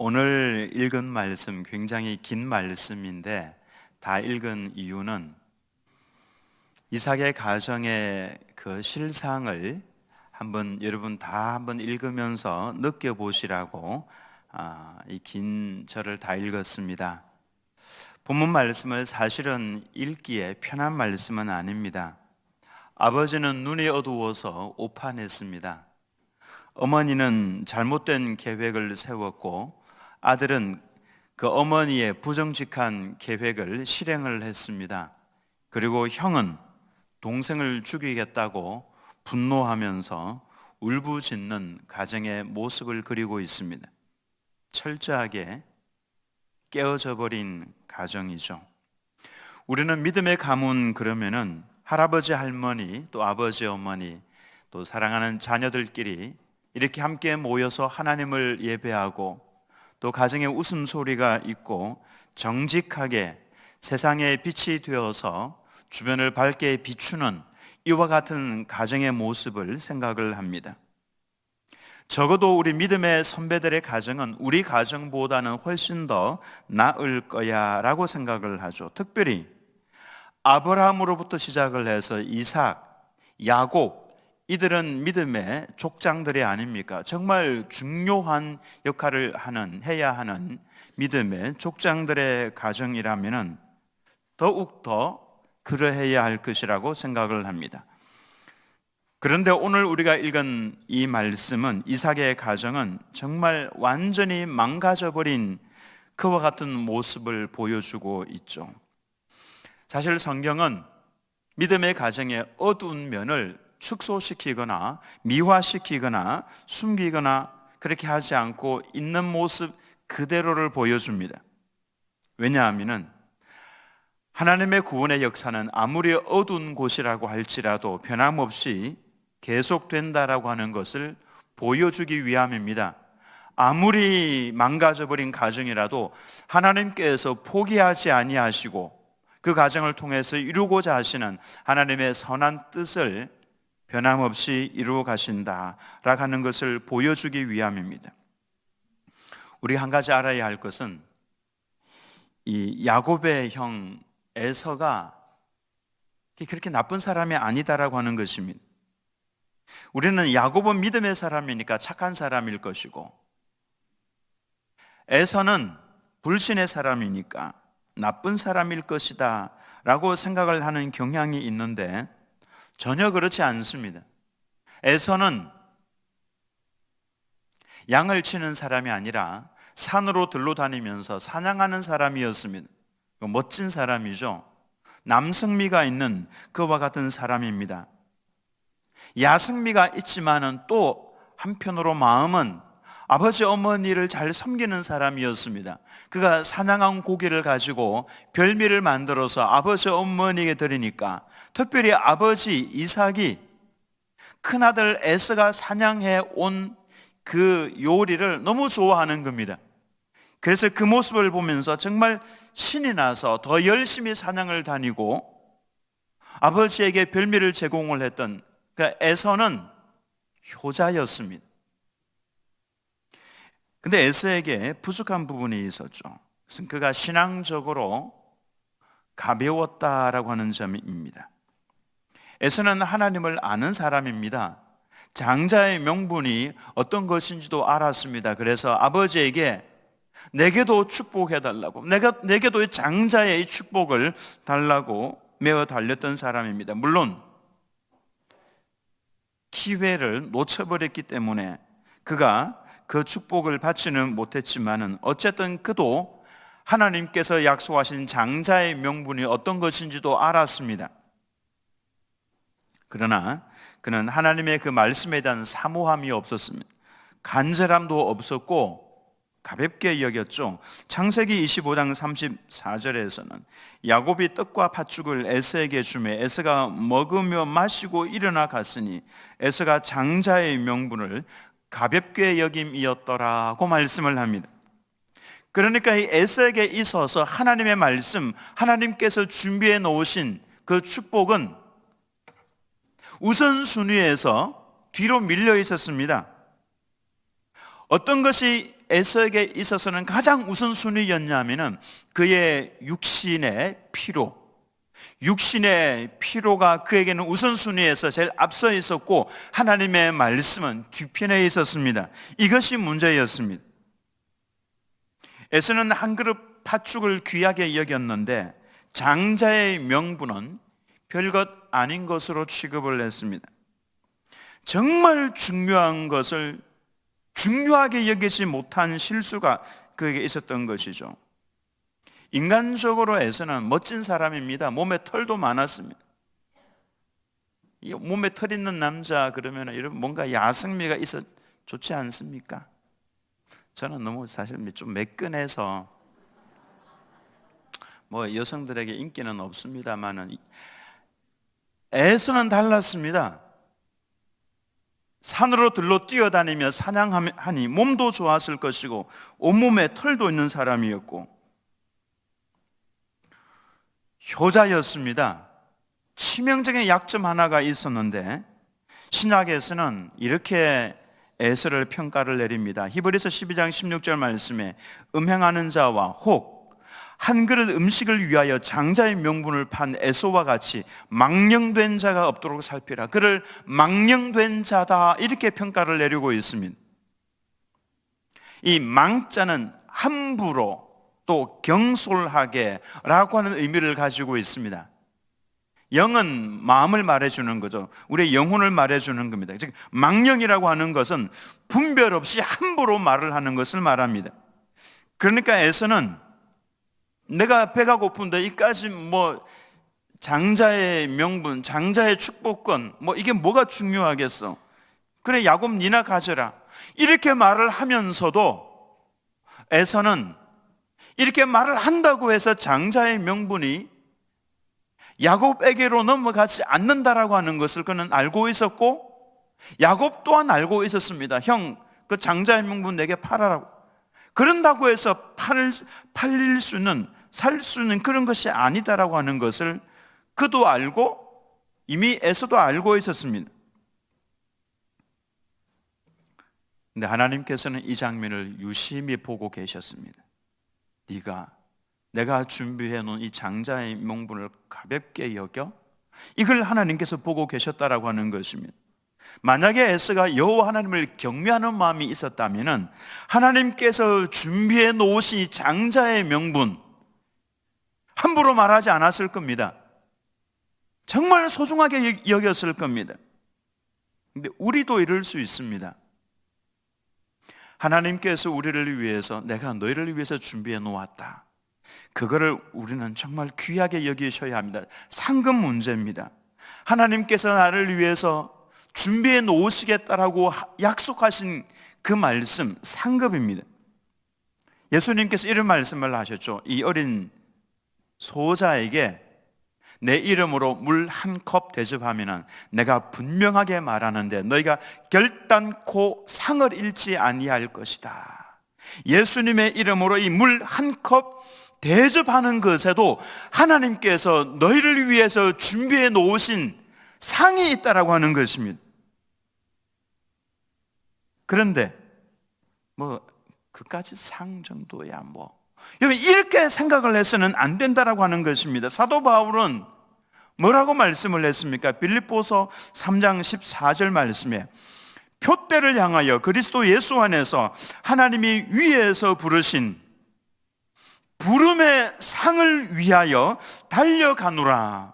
오늘 읽은 말씀 굉장히 긴 말씀인데 다 읽은 이유는 이삭의 가정의 그 실상을 여러분 다 한번 읽으면서 느껴보시라고 이 긴 절을 다 읽었습니다. 본문 말씀을 사실은 읽기에 편한 말씀은 아닙니다. 아버지는 눈이 어두워서 오판했습니다. 어머니는 잘못된 계획을 세웠고 아들은 그 어머니의 부정직한 계획을 실행을 했습니다. 그리고 형은 동생을 죽이겠다고 분노하면서 울부짖는 가정의 모습을 그리고 있습니다. 철저하게 깨어져 버린 가정이죠. 우리는 믿음의 가문 그러면은 할아버지 할머니 또 아버지 어머니 또 사랑하는 자녀들끼리 이렇게 함께 모여서 하나님을 예배하고 또 가정에 웃음소리가 있고 정직하게 세상의 빛이 되어서 주변을 밝게 비추는 이와 같은 가정의 모습을 생각을 합니다. 적어도 우리 믿음의 선배들의 가정은 우리 가정보다는 훨씬 더 나을 거야 라고 생각을 하죠. 특별히 아브라함으로부터 시작을 해서 이삭, 야곱, 이들은 믿음의 족장들이 아닙니까? 정말 중요한 역할을 해야 하는 믿음의 족장들의 가정이라면 더욱 더 그러해야 할 것이라고 생각을 합니다. 그런데 오늘 우리가 읽은 이 말씀은 이삭의 가정은 정말 완전히 망가져버린 그와 같은 모습을 보여주고 있죠. 사실 성경은 믿음의 가정의 어두운 면을 축소시키거나 미화시키거나 숨기거나 그렇게 하지 않고 있는 모습 그대로를 보여줍니다. 왜냐하면 하나님의 구원의 역사는 아무리 어두운 곳이라고 할지라도 변함없이 계속된다라고 하는 것을 보여주기 위함입니다. 아무리 망가져버린 가정이라도 하나님께서 포기하지 아니하시고 그 가정을 통해서 이루고자 하시는 하나님의 선한 뜻을 변함없이 이루어 가신다라고 하는 것을 보여주기 위함입니다. 우리 한 가지 알아야 할 것은 이 야곱의 형 에서가 그렇게 나쁜 사람이 아니다라고 하는 것입니다. 우리는 야곱은 믿음의 사람이니까 착한 사람일 것이고 에서는 불신의 사람이니까 나쁜 사람일 것이다 라고 생각을 하는 경향이 있는데 전혀 그렇지 않습니다. 에서는 양을 치는 사람이 아니라 산으로 들러다니면서 사냥하는 사람이었습니다. 멋진 사람이죠. 남성미가 있는 그와 같은 사람입니다. 야성미가 있지만은 또 한편으로 마음은 아버지 어머니를 잘 섬기는 사람이었습니다. 그가 사냥한 고기를 가지고 별미를 만들어서 아버지 어머니에게 드리니까 특별히 아버지 이삭이 큰아들 에서가 사냥해 온 그 요리를 너무 좋아하는 겁니다. 그래서 그 모습을 보면서 정말 신이 나서 더 열심히 사냥을 다니고 아버지에게 별미를 제공을 했던 그 에서는 효자였습니다. 근데 에서에게 부족한 부분이 있었죠. 그것은 그가 신앙적으로 가벼웠다라고 하는 점입니다. 에서는 하나님을 아는 사람입니다. 장자의 명분이 어떤 것인지도 알았습니다. 그래서 아버지에게 내게도 축복해달라고, 내게도 장자의 축복을 달라고 매어 달렸던 사람입니다. 물론 기회를 놓쳐버렸기 때문에 그가 그 축복을 받지는 못했지만은 어쨌든 그도 하나님께서 약속하신 장자의 명분이 어떤 것인지도 알았습니다. 그러나 그는 하나님의 그 말씀에 대한 사모함이 없었습니다. 간절함도 없었고 가볍게 여겼죠. 창세기 25장 34절에서는 야곱이 떡과 팥죽을 에서에게 주매 에서가 먹으며 마시고 일어나 갔으니 에서가 장자의 명분을 가볍게 여김이었더라고 말씀을 합니다. 그러니까 이 에서에게 있어서 하나님의 말씀, 하나님께서 준비해 놓으신 그 축복은 우선순위에서 뒤로 밀려 있었습니다. 어떤 것이 에서에게 있어서는 가장 우선순위였냐면은 그의 육신의 피로가 그에게는 우선순위에서 제일 앞서 있었고 하나님의 말씀은 뒤편에 있었습니다. 이것이 문제였습니다. 에서는 한 그릇 팥죽을 귀하게 여겼는데 장자의 명분은 별것 아닌 것으로 취급을 했습니다. 정말 중요한 것을 중요하게 여기지 못한 실수가 그에게 있었던 것이죠. 인간적으로 에서는 멋진 사람입니다. 몸에 털도 많았습니다. 몸에 털 있는 남자 그러면 이런 뭔가 야성미가 있어 좋지 않습니까? 저는 너무 사실 좀 매끈해서 뭐 여성들에게 인기는 없습니다만은 에서는 달랐습니다. 산으로 들러 뛰어다니며 사냥하니 몸도 좋았을 것이고 온몸에 털도 있는 사람이었고 효자였습니다. 치명적인 약점 하나가 있었는데 신약에서는 이렇게 에서를 평가를 내립니다. 히브리서 12장 16절 말씀에 음행하는 자와 혹 한 그릇 음식을 위하여 장자의 명분을 판 에서와 같이 망령된 자가 없도록 살피라. 그를 망령된 자다 이렇게 평가를 내리고 있습니다. 이 망자는 함부로 또 경솔하게 라고 하는 의미를 가지고 있습니다. 영은 마음을 말해주는 거죠. 우리의 영혼을 말해주는 겁니다. 즉 망령이라고 하는 것은 분별 없이 함부로 말을 하는 것을 말합니다. 그러니까 에서는 내가 배가 고픈데 이까지 뭐 장자의 명분, 장자의 축복권 뭐 이게 뭐가 중요하겠어. 그래 야곱 니나 가져라 이렇게 말을 하면서도 에서는 이렇게 말을 한다고 해서 장자의 명분이 야곱에게로 넘어가지 않는다라고 하는 것을 그는 알고 있었고 야곱 또한 알고 있었습니다. 형, 그 장자의 명분 내게 팔아라고. 그런다고 해서 팔릴 수는 살 수는 그런 것이 아니다라고 하는 것을 그도 알고 이미 에서도 알고 있었습니다. 근데 하나님께서는 이 장면을 유심히 보고 계셨습니다. 내가 준비해 놓은 이 장자의 명분을 가볍게 여겨? 이걸 하나님께서 보고 계셨다라고 하는 것입니다. 만약에 에서가 여호와 하나님을 경외하는 마음이 있었다면 하나님께서 준비해 놓으신 이 장자의 명분 함부로 말하지 않았을 겁니다. 정말 소중하게 여겼을 겁니다. 근데 우리도 이럴 수 있습니다. 하나님께서 우리를 위해서 내가 너희를 위해서 준비해 놓았다. 그거를 우리는 정말 귀하게 여기셔야 합니다. 상급 문제입니다. 하나님께서 나를 위해서 준비해 놓으시겠다라고 약속하신 그 말씀 상급입니다. 예수님께서 이런 말씀을 하셨죠. 이 어린 소자에게 내 이름으로 물 한 컵 대접하면 내가 분명하게 말하는데 너희가 결단코 상을 잃지 아니할 것이다. 예수님의 이름으로 이 물 한 컵 대접하는 것에도 하나님께서 너희를 위해서 준비해 놓으신 상이 있다라고 하는 것입니다. 그런데 뭐 그까지 상 정도야 뭐 여러분 이렇게 생각을 해서는 안 된다라고 하는 것입니다. 사도 바울은 뭐라고 말씀을 했습니까? 빌립보서 3장 14절 말씀에 표대를 향하여 그리스도 예수 안에서 하나님이 위에서 부르신 부름의 상을 위하여 달려가노라.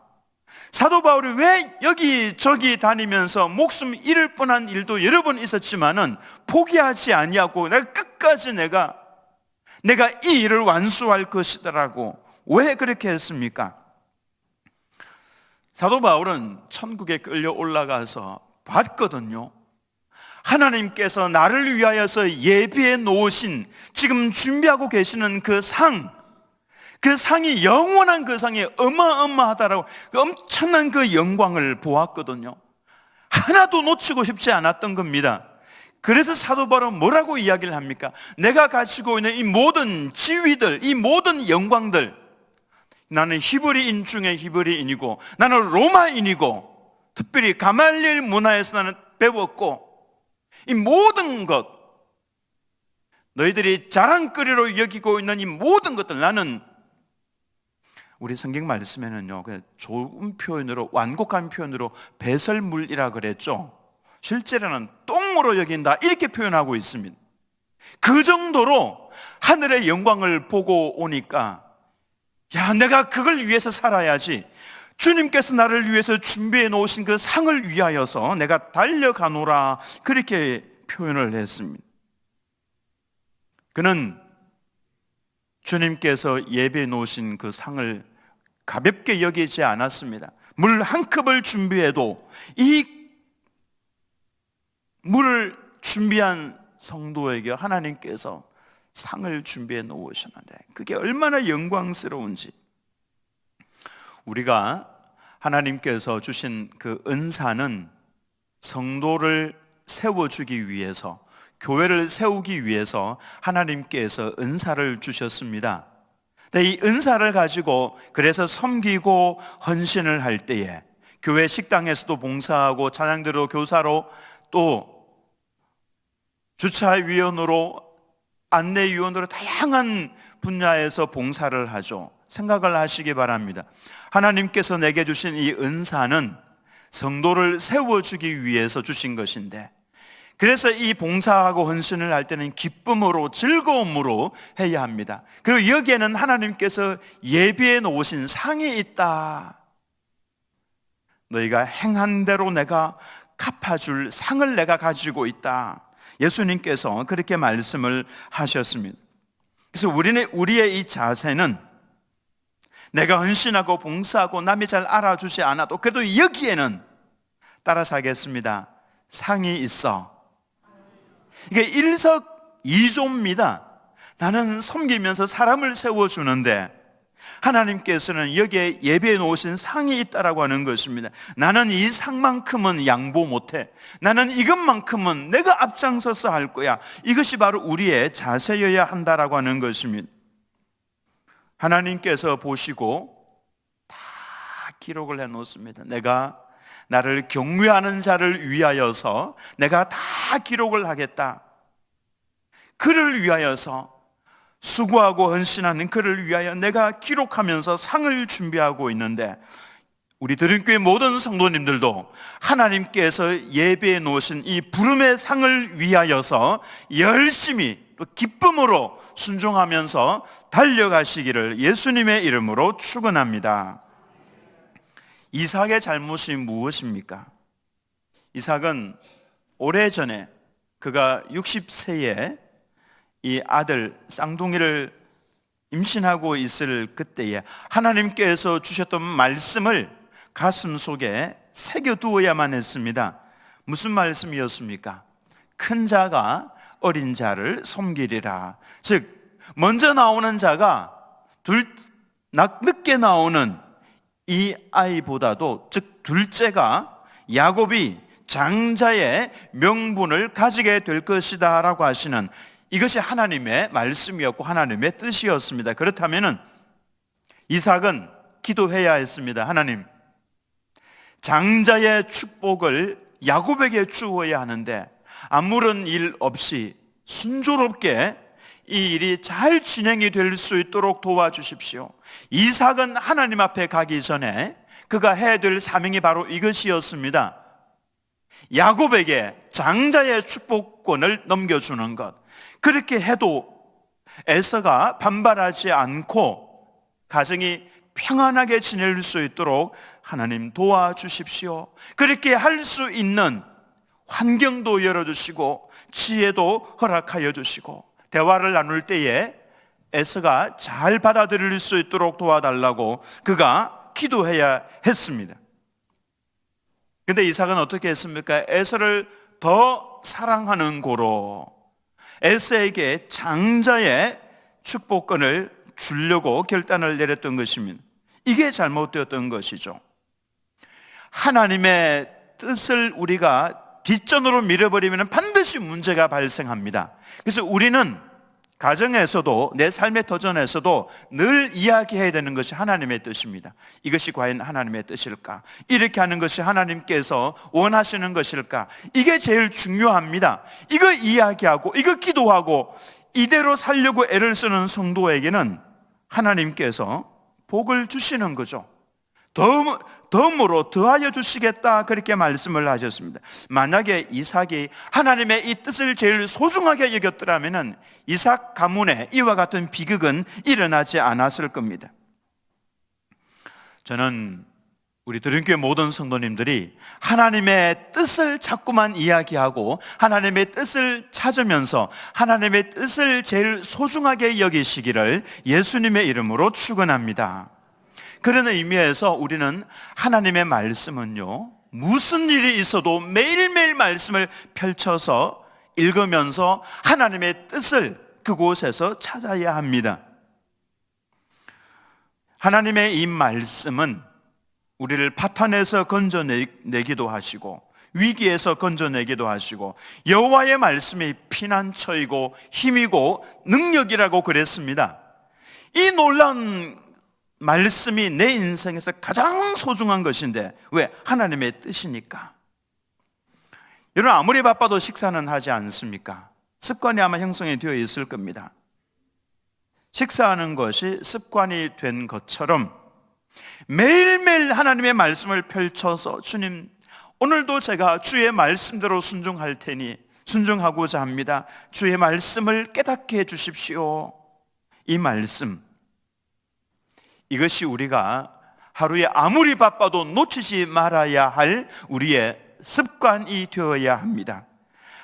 사도 바울이 왜 여기저기 다니면서 목숨 잃을 뻔한 일도 여러 번 있었지만은 포기하지 아니하고 내가 끝까지 내가 이 일을 완수할 것이다라고 왜 그렇게 했습니까? 사도 바울은 천국에 끌려 올라가서 봤거든요. 하나님께서 나를 위하여서 예비해 놓으신 지금 준비하고 계시는 그 상이 영원한 그 상이 어마어마하다라고 그 엄청난 그 영광을 보았거든요. 하나도 놓치고 싶지 않았던 겁니다. 그래서 사도 바울은 뭐라고 이야기를 합니까? 내가 가지고 있는 이 모든 지위들, 이 모든 영광들, 나는 히브리인 중에 히브리인이고 나는 로마인이고 특별히 가말리엘 문화에서 나는 배웠고 이 모든 것 너희들이 자랑거리로 여기고 있는 이 모든 것들, 나는 우리 성경 말씀에는요, 좋은 표현으로, 완곡한 표현으로 배설물이라 그랬죠. 실제로는 똥으로 여긴다, 이렇게 표현하고 있습니다. 그 정도로 하늘의 영광을 보고 오니까, 야, 내가 그걸 위해서 살아야지. 주님께서 나를 위해서 준비해 놓으신 그 상을 위하여서 내가 달려가노라, 그렇게 표현을 했습니다. 그는 주님께서 예비해 놓으신 그 상을 가볍게 여기지 않았습니다. 물 한 컵을 준비해도 이 물을 준비한 성도에게 하나님께서 상을 준비해 놓으셨는데 그게 얼마나 영광스러운지, 우리가 하나님께서 주신 그 은사는 성도를 세워주기 위해서, 교회를 세우기 위해서 하나님께서 은사를 주셨습니다. 근데 이 은사를 가지고 그래서 섬기고 헌신을 할 때에 교회 식당에서도 봉사하고 찬양대로 교사로 또 주차위원으로 안내위원으로 다양한 분야에서 봉사를 하죠. 생각을 하시기 바랍니다. 하나님께서 내게 주신 이 은사는 성도를 세워주기 위해서 주신 것인데, 그래서 이 봉사하고 헌신을 할 때는 기쁨으로 즐거움으로 해야 합니다. 그리고 여기에는 하나님께서 예비해 놓으신 상이 있다. 너희가 행한 대로 내가 갚아줄 상을 내가 가지고 있다. 예수님께서 그렇게 말씀을 하셨습니다. 그래서 우리의 이 자세는 내가 헌신하고 봉사하고 남이 잘 알아주지 않아도 그래도 여기에는 따라서 하겠습니다. 상이 있어. 이게 일석이조입니다. 나는 섬기면서 사람을 세워주는데 하나님께서는 여기에 예배해 놓으신 상이 있다라고 하는 것입니다. 나는 이 상만큼은 양보 못해. 나는 이것만큼은 내가 앞장서서 할 거야. 이것이 바로 우리의 자세여야 한다라고 하는 것입니다. 하나님께서 보시고 다 기록을 해 놓습니다. 내가 나를 경외하는 자를 위하여서 내가 다 기록을 하겠다. 그를 위하여서, 수고하고 헌신하는 그를 위하여 내가 기록하면서 상을 준비하고 있는데, 우리 드림교회 모든 성도님들도 하나님께서 예배해 놓으신 이 부름의 상을 위하여서 열심히 또 기쁨으로 순종하면서 달려가시기를 예수님의 이름으로 축원합니다. 이삭의 잘못이 무엇입니까? 이삭은 오래전에 그가 60세에 이 아들 쌍둥이를 임신하고 있을 그때에 하나님께서 주셨던 말씀을 가슴 속에 새겨두어야만 했습니다. 무슨 말씀이었습니까? 큰 자가 어린 자를 섬기리라. 즉 먼저 나오는 자가 늦게 나오는 이 아이보다도, 즉 둘째가 야곱이 장자의 명분을 가지게 될 것이다 라고 하시는, 이것이 하나님의 말씀이었고 하나님의 뜻이었습니다. 그렇다면 이삭은 기도해야 했습니다. 하나님, 장자의 축복을 야곱에게 주어야 하는데 아무런 일 없이 순조롭게 이 일이 잘 진행이 될 수 있도록 도와주십시오. 이삭은 하나님 앞에 가기 전에 그가 해야 될 사명이 바로 이것이었습니다. 야곱에게 장자의 축복권을 넘겨주는 것. 그렇게 해도 에서가 반발하지 않고 가정이 평안하게 지낼 수 있도록 하나님 도와주십시오. 그렇게 할 수 있는 환경도 열어주시고 지혜도 허락하여 주시고 대화를 나눌 때에 에서가 잘 받아들일 수 있도록 도와달라고 그가 기도해야 했습니다. 근데 이삭은 어떻게 했습니까? 에서를 더 사랑하는 고로 에서에게 장자의 축복권을 주려고 결단을 내렸던 것입니다. 이게 잘못되었던 것이죠. 하나님의 뜻을 우리가 뒷전으로 밀어버리면 반드시 문제가 발생합니다. 그래서 우리는 가정에서도 내 삶의 터전에서도 늘 이야기해야 되는 것이 하나님의 뜻입니다. 이것이 과연 하나님의 뜻일까? 이렇게 하는 것이 하나님께서 원하시는 것일까? 이게 제일 중요합니다. 이거 이야기하고 이거 기도하고 이대로 살려고 애를 쓰는 성도에게는 하나님께서 복을 주시는 거죠. 덤으로 더하여 주시겠다, 그렇게 말씀을 하셨습니다. 만약에 이삭이 하나님의 이 뜻을 제일 소중하게 여겼더라면 이삭 가문에 이와 같은 비극은 일어나지 않았을 겁니다. 저는 우리 드림교회 모든 성도님들이 하나님의 뜻을 자꾸만 이야기하고 하나님의 뜻을 찾으면서 하나님의 뜻을 제일 소중하게 여기시기를 예수님의 이름으로 축원합니다. 그런 의미에서 우리는 하나님의 말씀은요, 무슨 일이 있어도 매일매일 말씀을 펼쳐서 읽으면서 하나님의 뜻을 그곳에서 찾아야 합니다. 하나님의 이 말씀은 우리를 파탄에서 건져내기도 하시고 위기에서 건져내기도 하시고 여호와의 말씀이 피난처이고 힘이고 능력이라고 그랬습니다. 이 놀라운 말씀이 내 인생에서 가장 소중한 것인데, 왜? 하나님의 뜻이니까. 여러분, 아무리 바빠도 식사는 하지 않습니까? 습관이 아마 형성이 되어 있을 겁니다. 식사하는 것이 습관이 된 것처럼 매일매일 하나님의 말씀을 펼쳐서, 주님, 오늘도 제가 주의 말씀대로 순종할 테니 순종하고자 합니다. 주의 말씀을 깨닫게 해주십시오. 이 말씀, 이것이 우리가 하루에 아무리 바빠도 놓치지 말아야 할 우리의 습관이 되어야 합니다.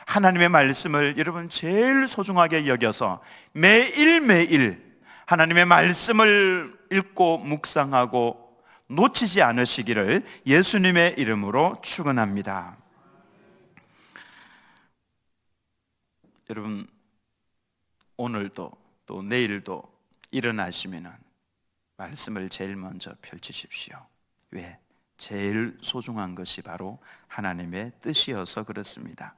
하나님의 말씀을 여러분 제일 소중하게 여겨서 매일매일 하나님의 말씀을 읽고 묵상하고 놓치지 않으시기를 예수님의 이름으로 축원합니다. 여러분, 오늘도 또 내일도 일어나시면 말씀을 제일 먼저 펼치십시오. 왜? 제일 소중한 것이 바로 하나님의 뜻이어서 그렇습니다.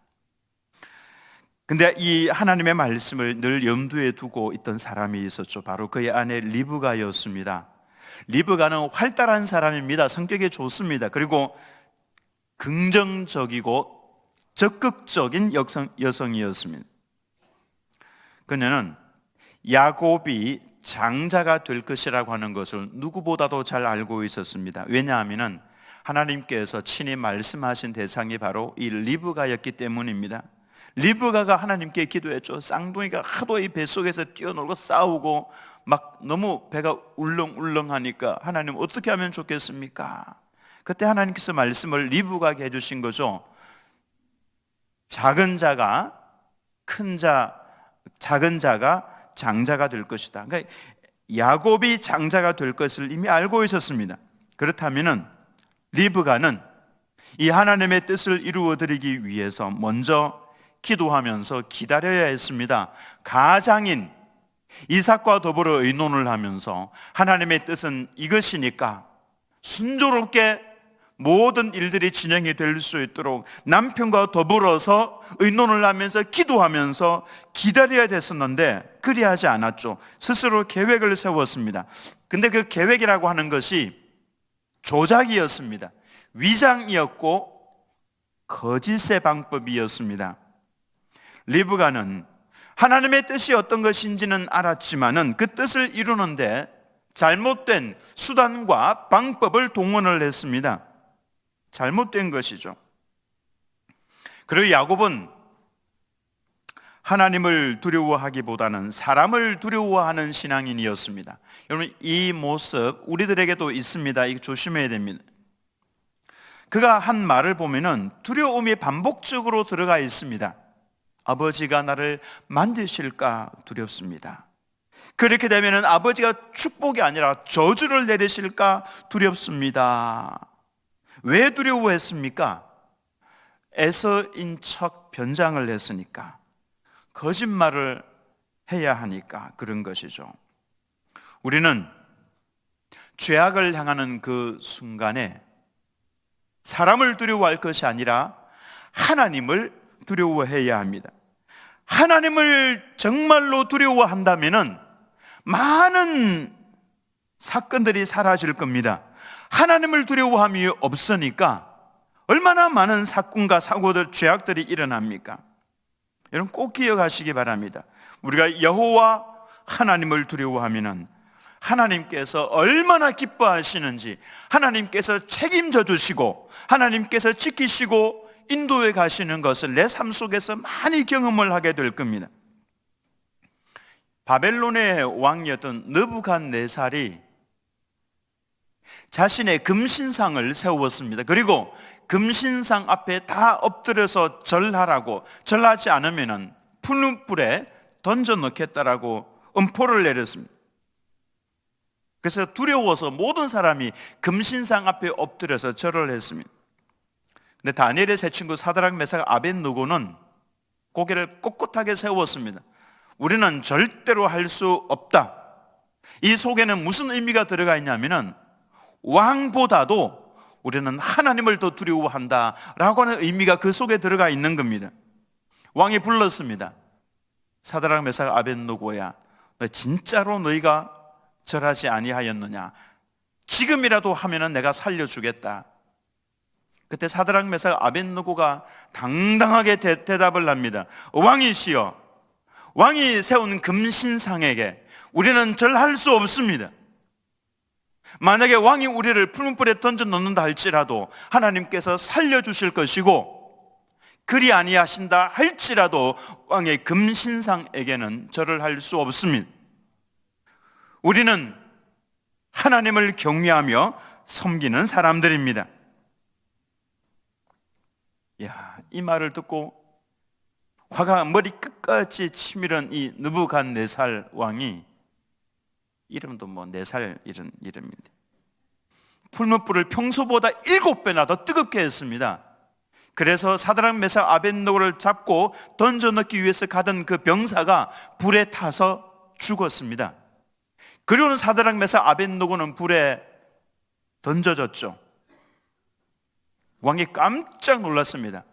근데 이 하나님의 말씀을 늘 염두에 두고 있던 사람이 있었죠. 바로 그의 아내 리브가였습니다. 리브가는 활달한 사람입니다. 성격이 좋습니다. 그리고 긍정적이고 적극적인 여성이었습니다. 그녀는 야곱이 장자가 될 것이라고 하는 것을 누구보다도 잘 알고 있었습니다. 왜냐하면 하나님께서 친히 말씀하신 대상이 바로 이 리브가였기 때문입니다. 리브가가 하나님께 기도했죠. 쌍둥이가 하도 이 뱃속에서 뛰어놀고 싸우고 막 너무 배가 울렁울렁하니까 하나님 어떻게 하면 좋겠습니까? 그때 하나님께서 말씀을 리브가에게 해주신 거죠. 작은 자가 장자가 될 것이다. 그러니까 야곱이 장자가 될 것을 이미 알고 있었습니다. 그렇다면 리브가는 이 하나님의 뜻을 이루어드리기 위해서 먼저 기도하면서 기다려야 했습니다. 가장인 이삭과 더불어 의논을 하면서 하나님의 뜻은 이것이니까 순조롭게 모든 일들이 진행이 될 수 있도록 남편과 더불어서 의논을 하면서 기도하면서 기다려야 됐었는데 그리하지 않았죠. 스스로 계획을 세웠습니다. 근데 그 계획이라고 하는 것이 조작이었습니다. 위장이었고 거짓의 방법이었습니다. 리브가는 하나님의 뜻이 어떤 것인지는 알았지만은 그 뜻을 이루는데 잘못된 수단과 방법을 동원을 했습니다. 잘못된 것이죠. 그리고 야곱은 하나님을 두려워하기보다는 사람을 두려워하는 신앙인이었습니다. 여러분, 이 모습 우리들에게도 있습니다. 이거 조심해야 됩니다. 그가 한 말을 보면은 두려움이 반복적으로 들어가 있습니다. 아버지가 나를 만드실까 두렵습니다. 그렇게 되면은 아버지가 축복이 아니라 저주를 내리실까 두렵습니다. 왜 두려워했습니까? 에서인 척 변장을 했으니까, 거짓말을 해야 하니까 그런 것이죠. 우리는 죄악을 향하는 그 순간에 사람을 두려워할 것이 아니라 하나님을 두려워해야 합니다. 하나님을 정말로 두려워한다면은 많은 사건들이 사라질 겁니다. 하나님을 두려워함이 없으니까 얼마나 많은 사건과 사고들, 죄악들이 일어납니까? 여러분 꼭 기억하시기 바랍니다. 우리가 여호와 하나님을 두려워하면은 하나님께서 얼마나 기뻐하시는지, 하나님께서 책임져 주시고 하나님께서 지키시고 인도해 가시는 것을 내 삶 속에서 많이 경험을 하게 될 겁니다. 바벨론의 왕이었던 느부갓네살이 자신의 금신상을 세웠습니다. 그리고 금신상 앞에 다 엎드려서 절하라고, 절하지 않으면 푸른 불에 던져 넣겠다라고 음포를 내렸습니다. 그래서 두려워서 모든 사람이 금신상 앞에 엎드려서 절을 했습니다. 근데 다니엘의 세 친구 사드락 메삭 아벳느고는 고개를 꼿꼿하게 세웠습니다. 우리는 절대로 할 수 없다. 이 속에는 무슨 의미가 들어가 있냐면은 왕보다도 우리는 하나님을 더 두려워한다라고 하는 의미가 그 속에 들어가 있는 겁니다. 왕이 불렀습니다. 사드락 메삭 아벳느고야, 너 진짜로 너희가 절하지 아니하였느냐? 지금이라도 하면은 내가 살려주겠다. 그때 사드락 메삭 아벳느고가 당당하게 대답을 합니다. 왕이시여, 왕이 세운 금신상에게 우리는 절할 수 없습니다. 만약에 왕이 우리를 푸른 불에 던져 넣는다 할지라도 하나님께서 살려주실 것이고, 그리 아니하신다 할지라도 왕의 금신상에게는 절을 할 수 없습니다. 우리는 하나님을 경외하며 섬기는 사람들입니다. 이 말을 듣고 화가 머리 끝까지 치밀은 이 느부갓네살 왕이, 이름도 뭐 4살 이런 이름인데, 푸른 불을 평소보다 7배나 더 뜨겁게 했습니다. 그래서 사드락 메삭 아벳느고를 잡고 던져 넣기 위해서 가던 그 병사가 불에 타서 죽었습니다. 그리고는 사드락 메삭 아벳느고는 불에 던져졌죠. 왕이 깜짝 놀랐습니다.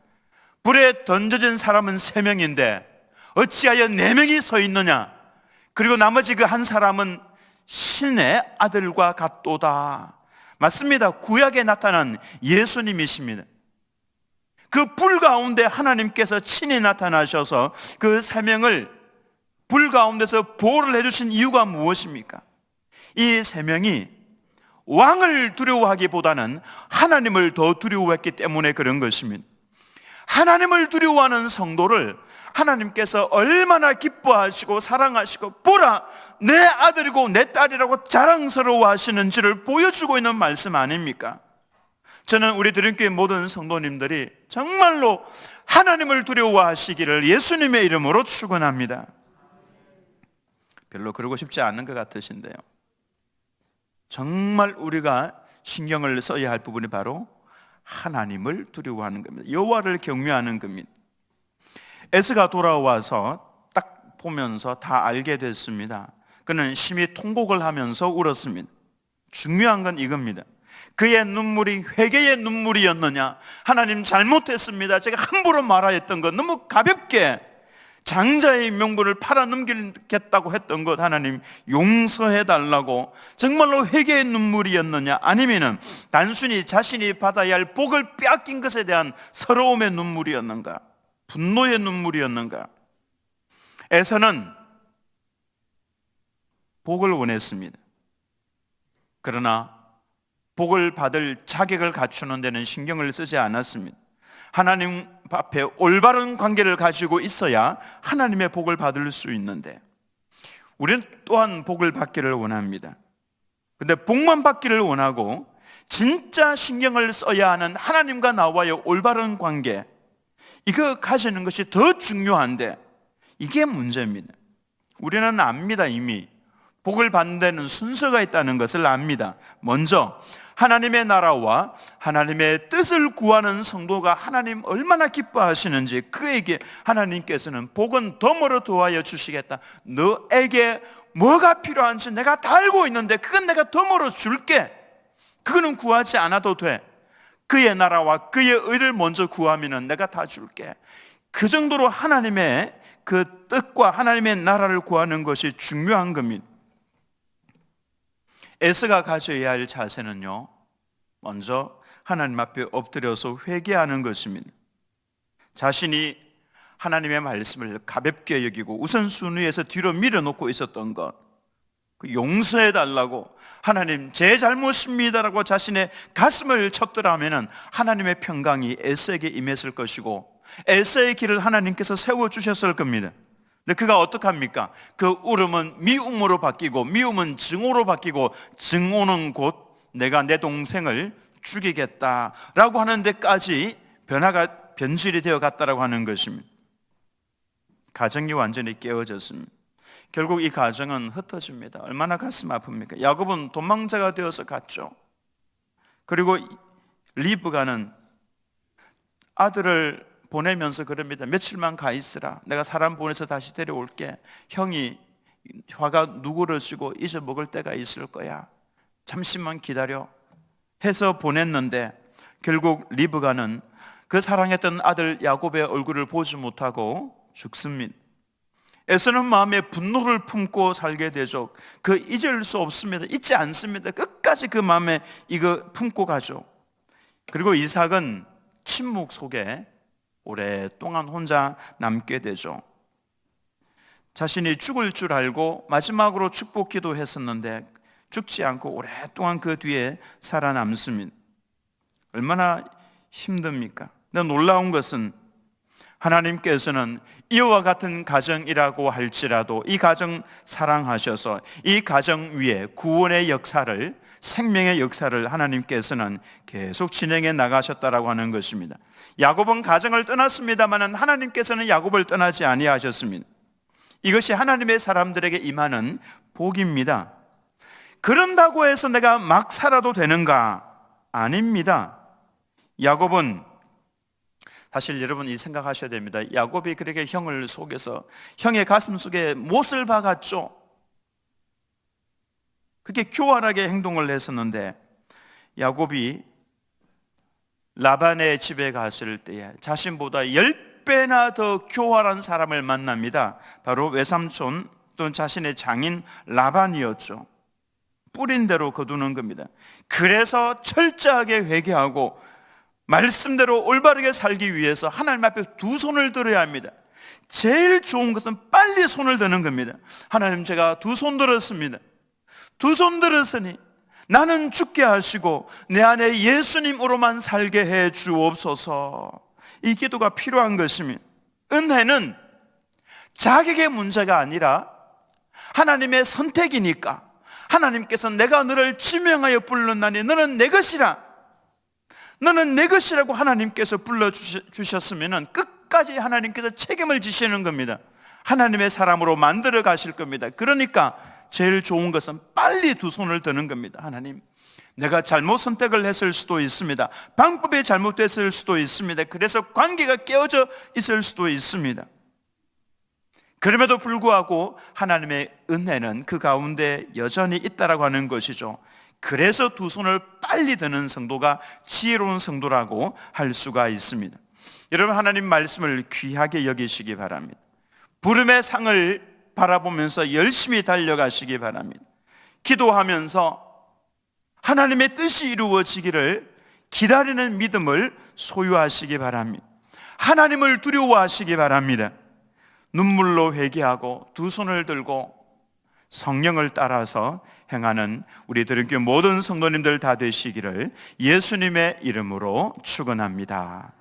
불에 던져진 사람은 3명인데 어찌하여 4명이 서 있느냐? 그리고 나머지 그 한 사람은 신의 아들과 같도다. 맞습니다. 구약에 나타난 예수님이십니다. 그 불 가운데 하나님께서 친히 나타나셔서 그 3명을 불 가운데서 보호를 해주신 이유가 무엇입니까? 이 3명이 왕을 두려워하기보다는 하나님을 더 두려워했기 때문에 그런 것입니다. 하나님을 두려워하는 성도를 하나님께서 얼마나 기뻐하시고 사랑하시고, 보라, 내 아들이고 내 딸이라고 자랑스러워 하시는지를 보여주고 있는 말씀 아닙니까? 저는 우리 드림교회 모든 성도님들이 정말로 하나님을 두려워하시기를 예수님의 이름으로 축원합니다. 별로 그러고 싶지 않은 것 같으신데요, 정말 우리가 신경을 써야 할 부분이 바로 하나님을 두려워하는 겁니다. 여호와를 경외하는 겁니다. 에스가 돌아와서 딱 보면서 다 알게 됐습니다. 그는 심히 통곡을 하면서 울었습니다. 중요한 건 이겁니다. 그의 눈물이 회개의 눈물이었느냐? 하나님 잘못했습니다. 제가 함부로 말하였던 것, 너무 가볍게 장자의 명분을 팔아넘기겠다고 했던 것, 하나님 용서해달라고 정말로 회개의 눈물이었느냐? 아니면 단순히 자신이 받아야 할 복을 빼앗긴 것에 대한 서러움의 눈물이었는가? 분노의 눈물이었는가? 에서는 복을 원했습니다. 그러나 복을 받을 자격을 갖추는 데는 신경을 쓰지 않았습니다. 하나님 앞에 올바른 관계를 가지고 있어야 하나님의 복을 받을 수 있는데, 우리는 또한 복을 받기를 원합니다. 그런데 복만 받기를 원하고 진짜 신경을 써야 하는 하나님과 나와의 올바른 관계, 이거 가지는 것이 더 중요한데 이게 문제입니다. 우리는 압니다. 이미 복을 받는 데는 순서가 있다는 것을 압니다. 먼저 하나님의 나라와 하나님의 뜻을 구하는 성도가 하나님 얼마나 기뻐하시는지, 그에게 하나님께서는 복은 덤으로 도하여 주시겠다. 너에게 뭐가 필요한지 내가 다 알고 있는데 그건 내가 덤으로 줄게. 그거는 구하지 않아도 돼. 그의 나라와 그의 의를 먼저 구하면 내가 다 줄게. 그 정도로 하나님의 그 뜻과 하나님의 나라를 구하는 것이 중요한 겁니다. 에스가 가져야 할 자세는요, 먼저 하나님 앞에 엎드려서 회개하는 것입니다. 자신이 하나님의 말씀을 가볍게 여기고 우선순위에서 뒤로 밀어놓고 있었던 것, 그 용서해달라고, 하나님 제 잘못입니다라고 자신의 가슴을 쳤더라면 하나님의 평강이 에서에게 임했을 것이고 에서의 길을 하나님께서 세워주셨을 겁니다. 근데 그가 어떡합니까? 그 울음은 미움으로 바뀌고 미움은 증오로 바뀌고 증오는 곧 내가 내 동생을 죽이겠다라고 하는 데까지 변질이 되어 갔다라고 하는 것입니다. 가정이 완전히 깨어졌습니다. 결국 이 가정은 흩어집니다. 얼마나 가슴 아픕니까? 야곱은 도망자가 되어서 갔죠. 그리고 리브가는 아들을 보내면서 그럽니다. 며칠만 가 있으라. 내가 사람 보내서 다시 데려올게. 형이 화가 누그러지고 잊어먹을 때가 있을 거야. 잠시만 기다려 해서 보냈는데 결국 리브가는 그 사랑했던 아들 야곱의 얼굴을 보지 못하고 죽습니다. 에서는 마음에 분노를 품고 살게 되죠. 그 잊을 수 없습니다. 잊지 않습니다. 끝까지 그 마음에 이거 품고 가죠. 그리고 이삭은 침묵 속에 오랫동안 혼자 남게 되죠. 자신이 죽을 줄 알고 마지막으로 축복 기도했었는데 죽지 않고 오랫동안 그 뒤에 살아남습니다. 얼마나 힘듭니까? 근데 놀라운 것은 하나님께서는 이와 같은 가정이라고 할지라도 이 가정 사랑하셔서 이 가정 위에 구원의 역사를, 생명의 역사를 하나님께서는 계속 진행해 나가셨다라고 하는 것입니다. 야곱은 가정을 떠났습니다만 하나님께서는 야곱을 떠나지 아니하셨습니다. 이것이 하나님의 사람들에게 임하는 복입니다. 그런다고 해서 내가 막 살아도 되는가? 아닙니다. 야곱은 사실 여러분 이 생각하셔야 됩니다. 야곱이 그렇게 형을 속여서 형의 가슴 속에 못을 박았죠. 그렇게 교활하게 행동을 했었는데 야곱이 라반의 집에 갔을 때에 자신보다 10배나 더 교활한 사람을 만납니다. 바로 외삼촌 또는 자신의 장인 라반이었죠. 뿌린 대로 거두는 겁니다. 그래서 철저하게 회개하고 말씀대로 올바르게 살기 위해서 하나님 앞에 두 손을 들어야 합니다. 제일 좋은 것은 빨리 손을 드는 겁니다. 하나님, 제가 두 손 들었습니다. 두 손 들었으니 나는 죽게 하시고 내 안에 예수님으로만 살게 해 주옵소서. 이 기도가 필요한 것입니다. 은혜는 자격의 문제가 아니라 하나님의 선택이니까 하나님께서 내가 너를 지명하여 불렀나니 너는 내 것이라, 너는 내 것이라고 하나님께서 불러주셨으면 끝까지 하나님께서 책임을 지시는 겁니다. 하나님의 사람으로 만들어 가실 겁니다. 그러니까 제일 좋은 것은 빨리 두 손을 드는 겁니다. 하나님, 내가 잘못 선택을 했을 수도 있습니다. 방법이 잘못됐을 수도 있습니다. 그래서 관계가 깨어져 있을 수도 있습니다. 그럼에도 불구하고 하나님의 은혜는 그 가운데 여전히 있다라고 하는 것이죠. 그래서 두 손을 빨리 드는 성도가 지혜로운 성도라고 할 수가 있습니다. 여러분, 하나님 말씀을 귀하게 여기시기 바랍니다. 부름의 상을 바라보면서 열심히 달려가시기 바랍니다. 기도하면서 하나님의 뜻이 이루어지기를 기다리는 믿음을 소유하시기 바랍니다. 하나님을 두려워하시기 바랍니다. 눈물로 회개하고 두 손을 들고 성령을 따라서 행하는 우리 들은교회 모든 성도님들 다 되시기를 예수님의 이름으로 축원합니다.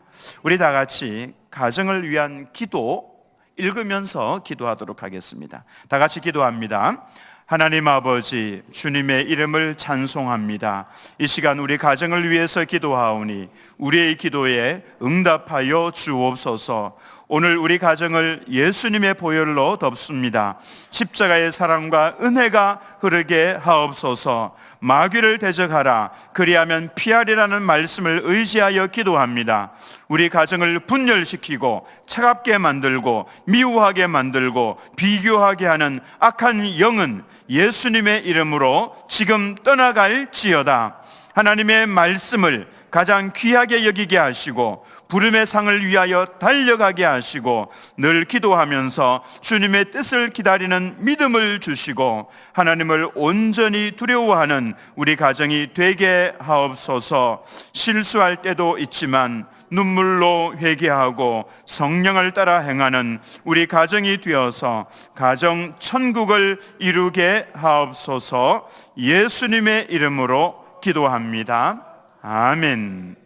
우리 다 같이 가정을 위한 기도 읽으면서 기도하도록 하겠습니다. 다 같이 기도합니다. 하나님 아버지, 주님의 이름을 찬송합니다. 이 시간 우리 가정을 위해서 기도하오니 우리의 기도에 응답하여 주옵소서. 오늘 우리 가정을 예수님의 보혈로 덮습니다. 십자가의 사랑과 은혜가 흐르게 하옵소서. 마귀를 대적하라, 그리하면 피하리라는 말씀을 의지하여 기도합니다. 우리 가정을 분열시키고 차갑게 만들고 미워하게 만들고 비교하게 하는 악한 영은 예수님의 이름으로 지금 떠나갈지어다. 하나님의 말씀을 가장 귀하게 여기게 하시고 부름의 상을 위하여 달려가게 하시고 늘 기도하면서 주님의 뜻을 기다리는 믿음을 주시고 하나님을 온전히 두려워하는 우리 가정이 되게 하옵소서. 실수할 때도 있지만 눈물로 회개하고 성령을 따라 행하는 우리 가정이 되어서 가정 천국을 이루게 하옵소서. 예수님의 이름으로 기도합니다. 아멘.